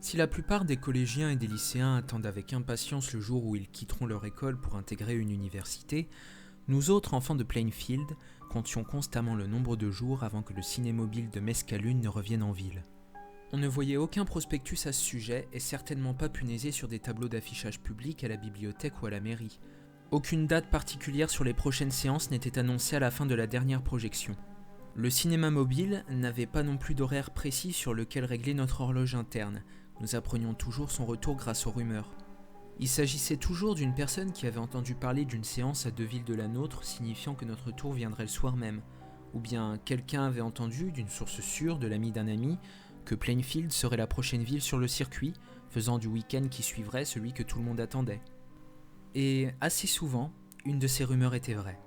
Si la plupart des collégiens et des lycéens attendent avec impatience le jour où ils quitteront leur école pour intégrer une université, nous autres enfants de Plainfield comptions constamment le nombre de jours avant que le cinémobile de Mescalune ne revienne en ville. On ne voyait aucun prospectus à ce sujet et certainement pas punaisé sur des tableaux d'affichage public à la bibliothèque ou à la mairie. Aucune date particulière sur les prochaines séances n'était annoncée à la fin de la dernière projection. Le cinéma mobile n'avait pas non plus d'horaire précis sur lequel régler notre horloge interne. Nous apprenions toujours son retour grâce aux rumeurs. Il s'agissait toujours d'une personne qui avait entendu parler d'une séance à 2 villes de la nôtre, signifiant que notre tour viendrait le soir même. Ou bien quelqu'un avait entendu, d'une source sûre de l'ami d'un ami, que Plainfield serait la prochaine ville sur le circuit, faisant du week-end qui suivrait celui que tout le monde attendait. Et assez souvent, une de ces rumeurs était vraie.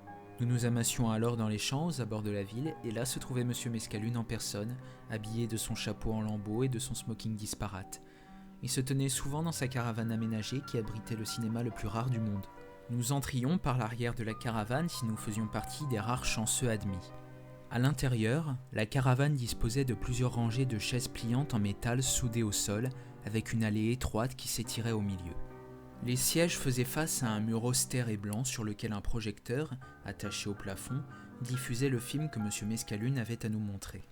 Nous nous amassions alors dans les champs aux abords de la ville, et là se trouvait M. Mescalune en personne, habillé de son chapeau en lambeaux et de son smoking disparate. Il se tenait souvent dans sa caravane aménagée qui abritait le cinéma le plus rare du monde. Nous entrions par l'arrière de la caravane si nous faisions partie des rares chanceux admis. À l'intérieur, la caravane disposait de plusieurs rangées de chaises pliantes en métal soudées au sol, avec une allée étroite qui s'étirait au milieu. Les sièges faisaient face à un mur austère et blanc sur lequel un projecteur, attaché au plafond, diffusait le film que M. Mescalune avait à nous montrer.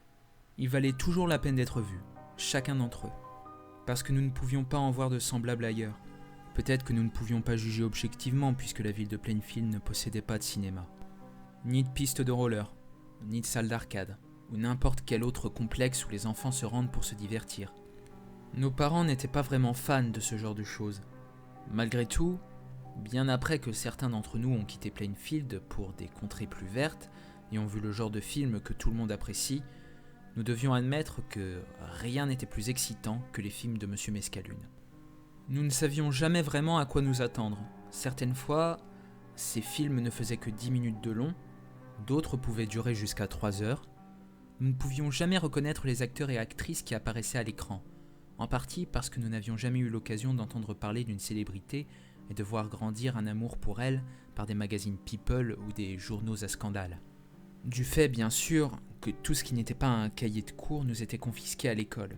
Il valait toujours la peine d'être vu, chacun d'entre eux, parce que nous ne pouvions pas en voir de semblables ailleurs. Peut-être que nous ne pouvions pas juger objectivement puisque la ville de Plainfield ne possédait pas de cinéma. Ni de piste de roller, ni de salle d'arcade, ou n'importe quel autre complexe où les enfants se rendent pour se divertir. Nos parents n'étaient pas vraiment fans de ce genre de choses. Malgré tout, bien après que certains d'entre nous ont quitté Plainfield pour des contrées plus vertes et ont vu le genre de film que tout le monde apprécie, nous devions admettre que rien n'était plus excitant que les films de M. Mescalune. Nous ne savions jamais vraiment à quoi nous attendre. Certaines fois, ces films ne faisaient que 10 minutes de long, d'autres pouvaient durer jusqu'à 3 heures. Nous ne pouvions jamais reconnaître les acteurs et actrices qui apparaissaient à l'écran, en partie parce que nous n'avions jamais eu l'occasion d'entendre parler d'une célébrité et de voir grandir un amour pour elle par des magazines People ou des journaux à scandale. Du fait, bien sûr, que tout ce qui n'était pas un cahier de cours nous était confisqué à l'école.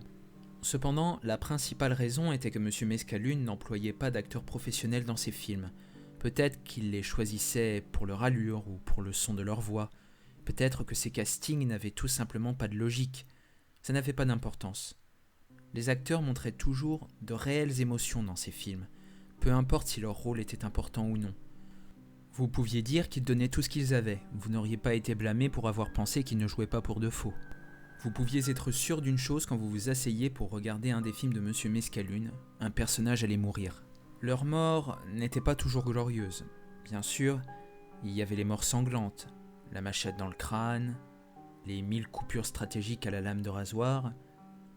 Cependant, la principale raison était que M. Mescalune n'employait pas d'acteurs professionnels dans ses films. Peut-être qu'il les choisissait pour leur allure ou pour le son de leur voix. Peut-être que ces castings n'avaient tout simplement pas de logique. Ça n'avait pas d'importance. Les acteurs montraient toujours de réelles émotions dans ces films, peu importe si leur rôle était important ou non. Vous pouviez dire qu'ils donnaient tout ce qu'ils avaient, vous n'auriez pas été blâmé pour avoir pensé qu'ils ne jouaient pas pour de faux. Vous pouviez être sûr d'une chose quand vous vous asseyiez pour regarder un des films de M. Mescalune, un personnage allait mourir. Leur mort n'était pas toujours glorieuse. Bien sûr, il y avait les morts sanglantes, la machette dans le crâne, les 1000 coupures stratégiques à la lame de rasoir,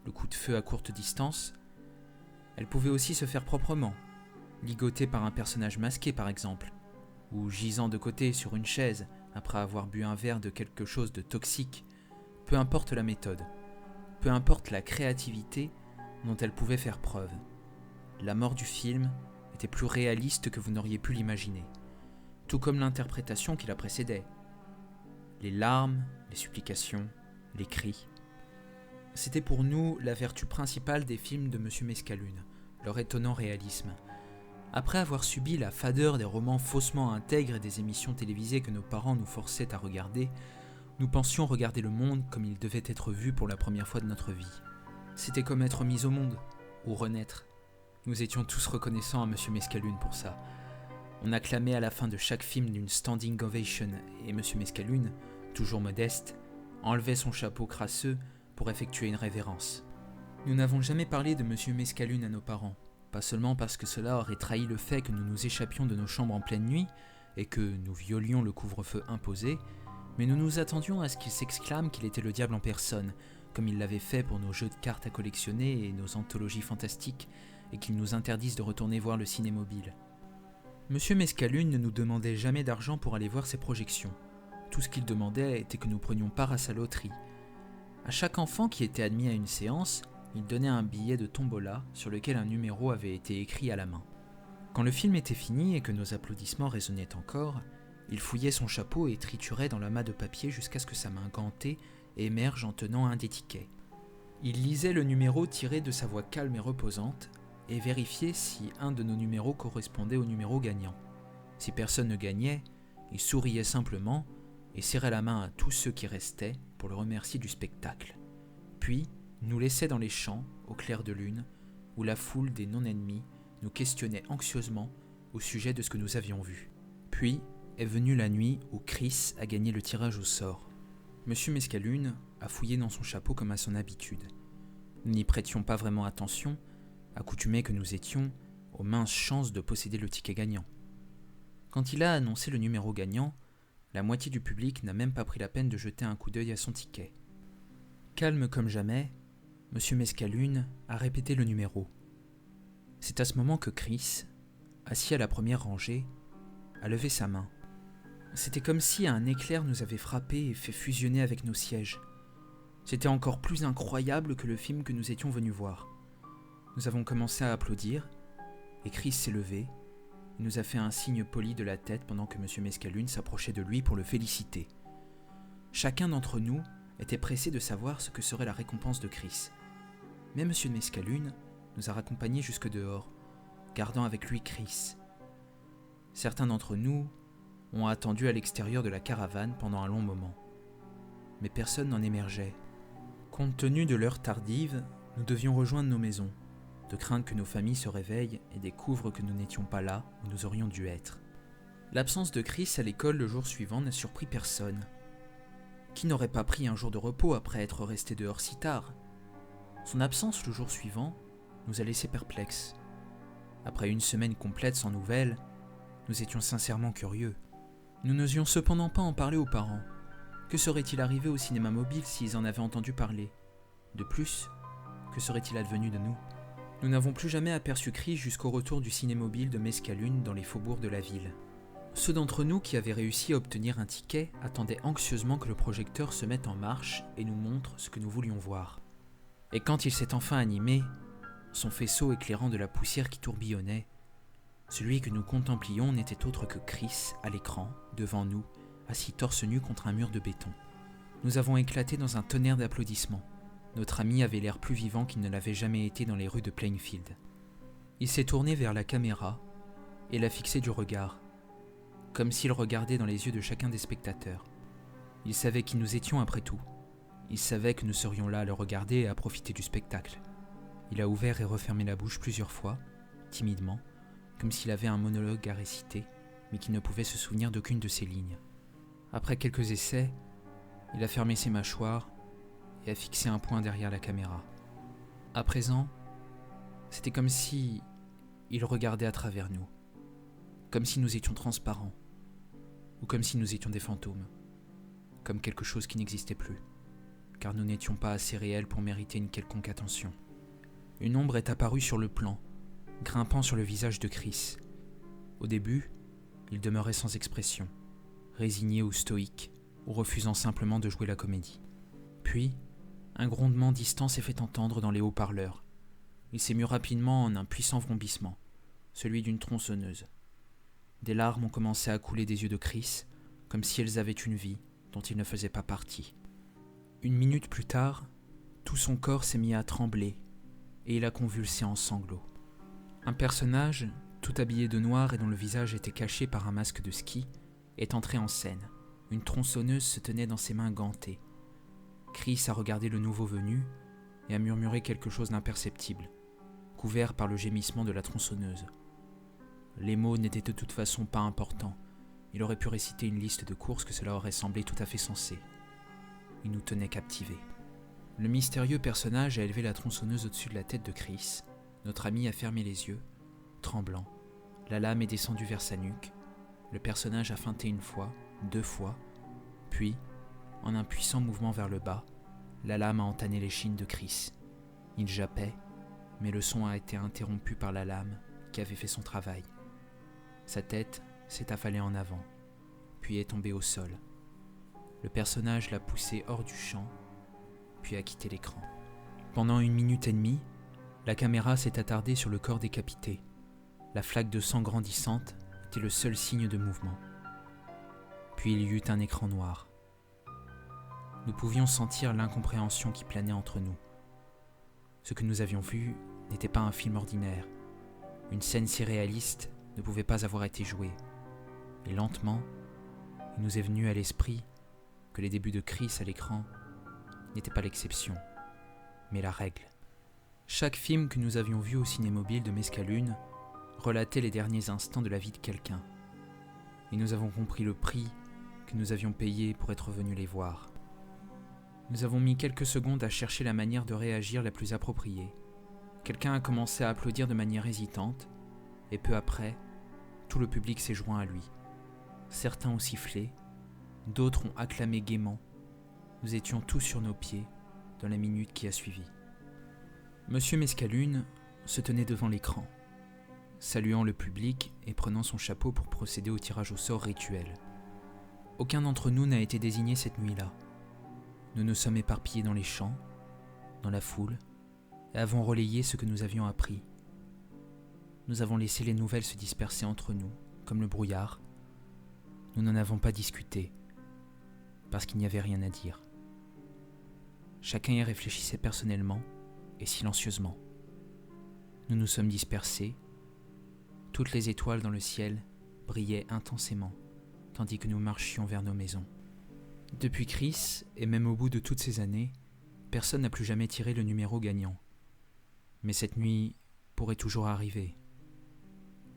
le coup de feu à courte distance. Elle pouvait aussi se faire proprement, ligotée par un personnage masqué par exemple, ou gisant de côté sur une chaise après avoir bu un verre de quelque chose de toxique. Peu importe la méthode, peu importe la créativité dont elle pouvait faire preuve. La mort du film était plus réaliste que vous n'auriez pu l'imaginer, tout comme l'interprétation qui la précédait. Les larmes, les supplications, les cris. C'était pour nous la vertu principale des films de M. Mescalune, leur étonnant réalisme. Après avoir subi la fadeur des romans faussement intègres et des émissions télévisées que nos parents nous forçaient à regarder, nous pensions regarder le monde comme il devait être vu pour la première fois de notre vie. C'était comme être mis au monde, ou renaître. Nous étions tous reconnaissants à M. Mescalune pour ça. On acclamait à la fin de chaque film d'une standing ovation, et M. Mescalune, toujours modeste, enlevait son chapeau crasseux pour effectuer une révérence. Nous n'avons jamais parlé de M. Mescalune à nos parents, pas seulement parce que cela aurait trahi le fait que nous nous échappions de nos chambres en pleine nuit et que nous violions le couvre-feu imposé, mais nous nous attendions à ce qu'il s'exclame qu'il était le diable en personne, comme il l'avait fait pour nos jeux de cartes à collectionner et nos anthologies fantastiques, et qu'il nous interdise de retourner voir le cinémobile. Monsieur Mescalune ne nous demandait jamais d'argent pour aller voir ses projections. Tout ce qu'il demandait était que nous prenions part à sa loterie. À chaque enfant qui était admis à une séance, il donnait un billet de tombola sur lequel un numéro avait été écrit à la main. Quand le film était fini et que nos applaudissements résonnaient encore, il fouillait son chapeau et triturait dans l'amas de papier jusqu'à ce que sa main gantée émerge en tenant un des tickets. Il lisait le numéro tiré de sa voix calme et reposante et vérifiait si un de nos numéros correspondait au numéro gagnant. Si personne ne gagnait, il souriait simplement et serrait la main à tous ceux qui restaient pour le remercier du spectacle. Puis, nous laissait dans les champs, au clair de lune, où la foule des non-ennemis nous questionnait anxieusement au sujet de ce que nous avions vu. Puis est venue la nuit où Chris a gagné le tirage au sort. Monsieur Mescalune a fouillé dans son chapeau comme à son habitude. Nous n'y prêtions pas vraiment attention, accoutumés que nous étions aux minces chances de posséder le ticket gagnant. Quand il a annoncé le numéro gagnant, la moitié du public n'a même pas pris la peine de jeter un coup d'œil à son ticket. Calme comme jamais, Monsieur Mescalune a répété le numéro. C'est à ce moment que Chris, assis à la première rangée, a levé sa main. C'était comme si un éclair nous avait frappé et fait fusionner avec nos sièges. C'était encore plus incroyable que le film que nous étions venus voir. Nous avons commencé à applaudir, et Chris s'est levé. Il nous a fait un signe poli de la tête pendant que Monsieur Mescalune s'approchait de lui pour le féliciter. Chacun d'entre nous était pressé de savoir ce que serait la récompense de Chris. Mais Monsieur Mescalune nous a raccompagnés jusque dehors, gardant avec lui Chris. Certains d'entre nous ont attendu à l'extérieur de la caravane pendant un long moment. Mais personne n'en émergeait. Compte tenu de l'heure tardive, nous devions rejoindre nos maisons, de crainte que nos familles se réveillent et découvrent que nous n'étions pas là où nous aurions dû être. L'absence de Chris à l'école le jour suivant n'a surpris personne. Qui n'aurait pas pris un jour de repos après être resté dehors si tard ? Son absence le jour suivant nous a laissés perplexes. Après une semaine complète sans nouvelles, nous étions sincèrement curieux. Nous n'osions cependant pas en parler aux parents. Que serait-il arrivé au cinéma mobile s'ils en avaient entendu parler ? De plus, que serait-il advenu de nous ? Nous n'avons plus jamais aperçu Chris jusqu'au retour du ciné-mobile de Mescalune dans les faubourgs de la ville. Ceux d'entre nous qui avaient réussi à obtenir un ticket attendaient anxieusement que le projecteur se mette en marche et nous montre ce que nous voulions voir. Et quand il s'est enfin animé, son faisceau éclairant de la poussière qui tourbillonnait, celui que nous contemplions n'était autre que Chris à l'écran, devant nous, assis torse nu contre un mur de béton. Nous avons éclaté dans un tonnerre d'applaudissements. Notre ami avait l'air plus vivant qu'il ne l'avait jamais été dans les rues de Plainfield. Il s'est tourné vers la caméra et l'a fixé du regard, comme s'il regardait dans les yeux de chacun des spectateurs. Il savait qui nous étions après tout. Il savait que nous serions là à le regarder et à profiter du spectacle. Il a ouvert et refermé la bouche plusieurs fois, timidement, comme s'il avait un monologue à réciter, mais qu'il ne pouvait se souvenir d'aucune de ses lignes. Après quelques essais, il a fermé ses mâchoires et a fixé un point derrière la caméra. À présent, c'était comme si il regardait à travers nous, comme si nous étions transparents, ou comme si nous étions des fantômes, comme quelque chose qui n'existait plus, car nous n'étions pas assez réels pour mériter une quelconque attention. Une ombre est apparue sur le plan, grimpant sur le visage de Chris. Au début, il demeurait sans expression, résigné ou stoïque, ou refusant simplement de jouer la comédie. Puis, un grondement distant s'est fait entendre dans les haut-parleurs. Il s'est mû rapidement en un puissant vrombissement, celui d'une tronçonneuse. Des larmes ont commencé à couler des yeux de Chris, comme si elles avaient une vie dont il ne faisait pas partie. Une minute plus tard, tout son corps s'est mis à trembler, et il a convulsé en sanglots. Un personnage, tout habillé de noir et dont le visage était caché par un masque de ski, est entré en scène. Une tronçonneuse se tenait dans ses mains gantées. Chris a regardé le nouveau venu et a murmuré quelque chose d'imperceptible, couvert par le gémissement de la tronçonneuse. Les mots n'étaient de toute façon pas importants. Il aurait pu réciter une liste de courses que cela aurait semblé tout à fait sensé. Il nous tenait captivés. Le mystérieux personnage a élevé la tronçonneuse au-dessus de la tête de Chris. Notre ami a fermé les yeux, tremblant. La lame est descendue vers sa nuque. Le personnage a feinté une fois, 2 fois, puis, en un puissant mouvement vers le bas, la lame a entané l'échine de Chris. Il jappait, mais le son a été interrompu par la lame qui avait fait son travail. Sa tête s'est affalée en avant, puis est tombée au sol. Le personnage l'a poussé hors du champ, puis a quitté l'écran. Pendant 1 minute et demie, la caméra s'est attardée sur le corps décapité. La flaque de sang grandissante était le seul signe de mouvement. Puis il y eut un écran noir. Nous pouvions sentir l'incompréhension qui planait entre nous. Ce que nous avions vu n'était pas un film ordinaire. Une scène si réaliste ne pouvait pas avoir été jouée. Et lentement, il nous est venu à l'esprit que les débuts de Chris à l'écran n'étaient pas l'exception, mais la règle. Chaque film que nous avions vu au Cinémobile de Mescalune relatait les derniers instants de la vie de quelqu'un. Et nous avons compris le prix que nous avions payé pour être venus les voir. Nous avons mis quelques secondes à chercher la manière de réagir la plus appropriée. Quelqu'un a commencé à applaudir de manière hésitante, et peu après, tout le public s'est joint à lui. Certains ont sifflé, d'autres ont acclamé gaiement. Nous étions tous sur nos pieds dans la minute qui a suivi. Monsieur Mescalune se tenait devant l'écran, saluant le public et prenant son chapeau pour procéder au tirage au sort rituel. Aucun d'entre nous n'a été désigné cette nuit-là. Nous nous sommes éparpillés dans les champs, dans la foule, et avons relayé ce que nous avions appris. Nous avons laissé les nouvelles se disperser entre nous, comme le brouillard. Nous n'en avons pas discuté, parce qu'il n'y avait rien à dire. Chacun y réfléchissait personnellement et silencieusement. Nous nous sommes dispersés. Toutes les étoiles dans le ciel brillaient intensément, tandis que nous marchions vers nos maisons. Depuis Chris, et même au bout de toutes ces années, personne n'a plus jamais tiré le numéro gagnant. Mais cette nuit pourrait toujours arriver.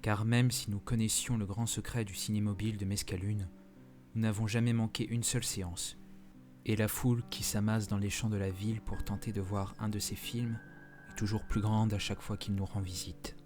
Car même si nous connaissions le grand secret du Cinémobile de Mescalune, nous n'avons jamais manqué une seule séance. Et la foule qui s'amasse dans les champs de la ville pour tenter de voir un de ces films est toujours plus grande à chaque fois qu'il nous rend visite.